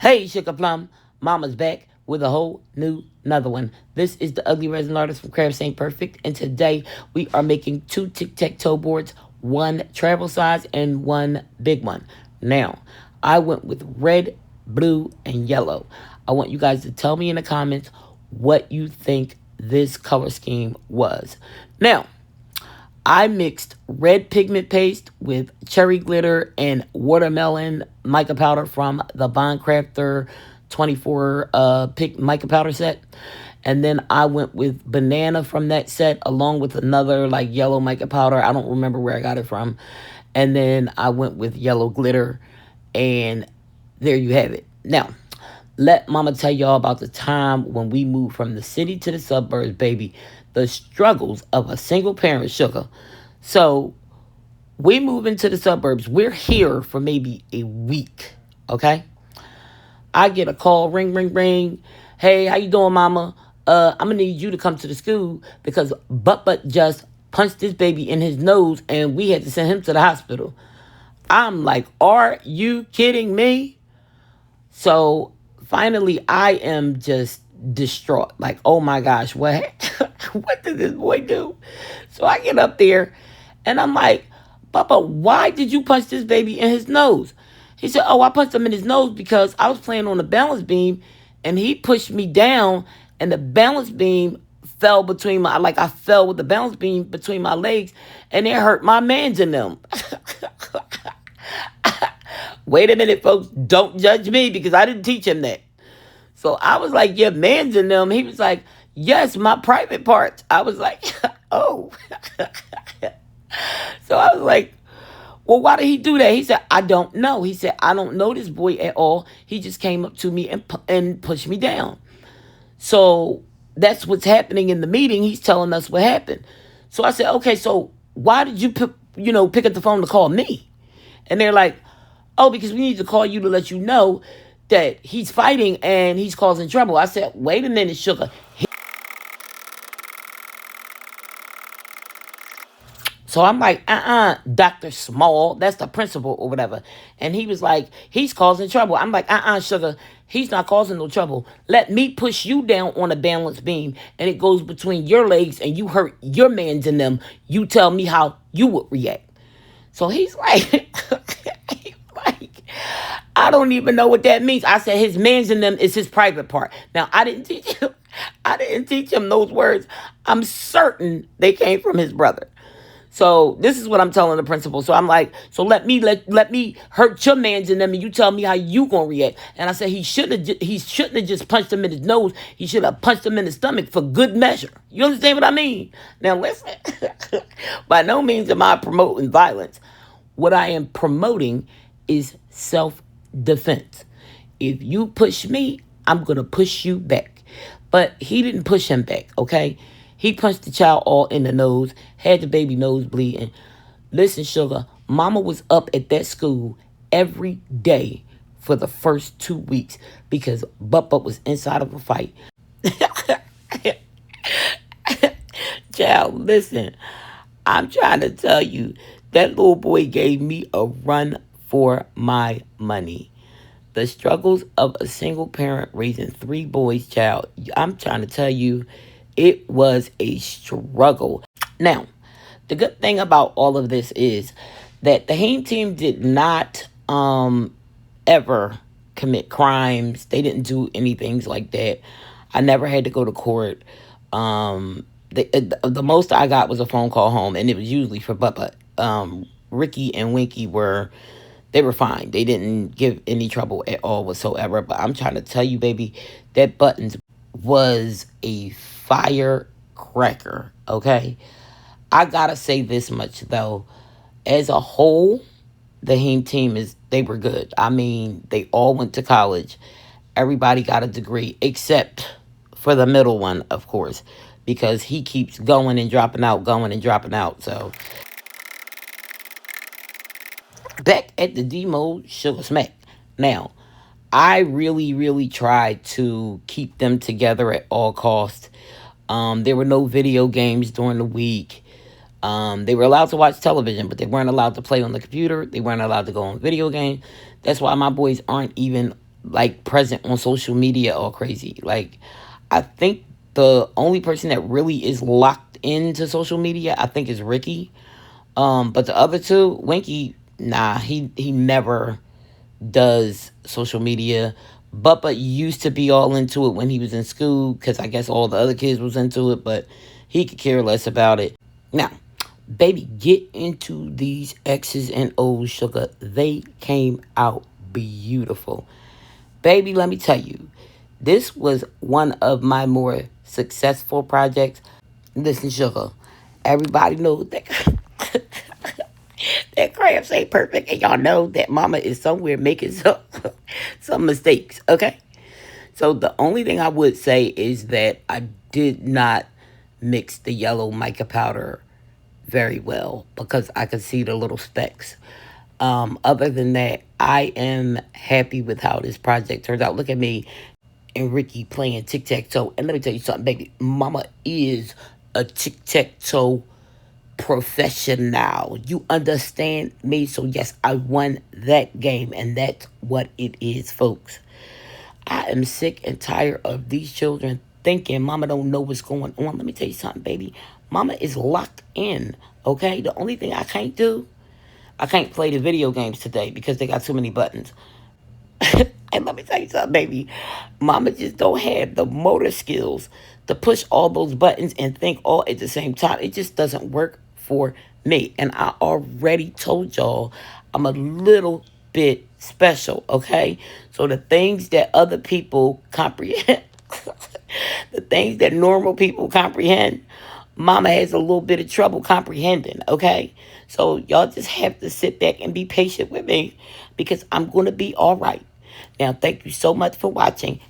Hey, Sugar Plum, Mama's back with a whole another one. This is the Ugly Resin Artist from Crafts Ain't Perfect, and today we are making two tic-tac-toe boards, one travel size and one big one. Now, I went with red, blue, and yellow. I want you guys to tell me in the comments what you think this color scheme was. Now, I mixed red pigment paste with cherry glitter and watermelon mica powder from the Craftor 24 mica powder set. And then I went with banana from that set along with another like yellow mica powder. I don't remember where I got it from. And then I went with yellow glitter, and there you have it. Now, let Mama tell y'all about the time when we moved from the city to the suburbs, baby. The struggles of a single parent, Sugar. So we move into the suburbs. We're here for maybe a week, okay? I get a call, ring, ring, ring. Hey, how you doing, Mama? I'm gonna need you to come to the school because Butt just punched this baby in his nose and we had to send him to the hospital. I'm like, are you kidding me? So finally, I am just distraught. Like, oh my gosh, what did this boy do? So I get up there and I'm like, Papa, why did you punch this baby in his nose? He said, oh, I punched him in his nose because I was playing on the balance beam and he pushed me down and the balance beam fell between I fell with the balance beam between my legs and it hurt my mans in them. Wait a minute, folks. Don't judge me because I didn't teach him that. So I was like, your man's in them. He was like, yes, my private parts. I was like, oh. So I was like, well, why did he do that? He said, I don't know. He said, I don't know this boy at all. He just came up to me and pushed me down. So that's what's happening in the meeting. He's telling us what happened. So I said, okay, so why did you pick up the phone to call me? And they're like, oh, because we need to call you to let you know that he's fighting and he's causing trouble. I said, wait a minute, Sugar. So I'm like, Dr. Small, that's the principal or whatever. And he was like, he's causing trouble. I'm like, Sugar, he's not causing no trouble. Let me push you down on a balance beam and it goes between your legs and you hurt your mans in them. You tell me how you would react. So he's like, I don't even know what that means. I said his man's in them is his private part. Now, I didn't teach him those words. I'm certain they came from his brother. So this is what I'm telling the principal. So I'm like, so let me hurt your man's in them and you tell me how you gonna react. And I said he shouldn't have just punched him in his nose. He should have punched him in the stomach for good measure. You understand what I mean? Now listen, by no means am I promoting violence. What I am promoting is self-defense. If you push me, I'm going to push you back. But he didn't push him back, okay? He punched the child all in the nose, had the baby nose bleeding. Listen, Sugar, Mama was up at that school every day for the first 2 weeks because Butt was inside of a fight. Child, listen, I'm trying to tell you, that little boy gave me a run for my money. The struggles of a single parent raising 3 boys, child. I'm trying to tell you, it was a struggle. Now, the good thing about all of this is that the Haim team did not ever commit crimes. They didn't do anything like that. I never had to go to court. The most I got was a phone call home, and it was usually for Bubba. Ricky and Winky were fine. They didn't give any trouble at all whatsoever. But I'm trying to tell you, baby, that Buttons was a firecracker, okay? I gotta say this much, though. As a whole, the Haim team they were good. I mean, they all went to college. Everybody got a degree, except for the middle one, of course, because he keeps going and dropping out, so back at the demo, Sugar Smack. Now, I really tried to keep them together at all costs. There were no video games during the week. They were allowed to watch television, but they weren't allowed to play on the computer. They weren't allowed to go on video games. That's why my boys aren't even like present on social media all crazy. Like, I think the only person that really is locked into social media, I think, is Ricky. But the other two, Winky, nah, he never does social media. But used to be all into it when he was in school because I guess all the other kids was into it, but he could care less about it. Now, baby, get into these X's and O's, sugar. They came out beautiful. Baby, let me tell you, this was one of my more successful projects. Listen, sugar, everybody knows that that crafts ain't perfect, and y'all know that mama is somewhere making some mistakes, okay? So the only thing I would say is that I did not mix the yellow mica powder very well because I could see the little specks. Other than that, I am happy with how this project turns out. Look at me and Ricky playing tic tac toe. And let me tell you something, baby. Mama is a tic tac toe professional. You understand me? So, yes, I won that game. And that's what it is, folks. I am sick and tired of these children thinking mama don't know what's going on. Let me tell you something, baby. Mama is locked in, okay? The only thing I can't do, I can't play the video games today because they got too many buttons. And let me tell you something, baby. Mama just don't have the motor skills to push all those buttons and think all at the same time. It just doesn't work for me. And I already told y'all I'm a little bit special, okay? So the things that other people comprehend, the things that normal people comprehend, mama has a little bit of trouble comprehending, okay? So y'all just have to sit back and be patient with me because I'm going to be all right. Now, thank you so much for watching.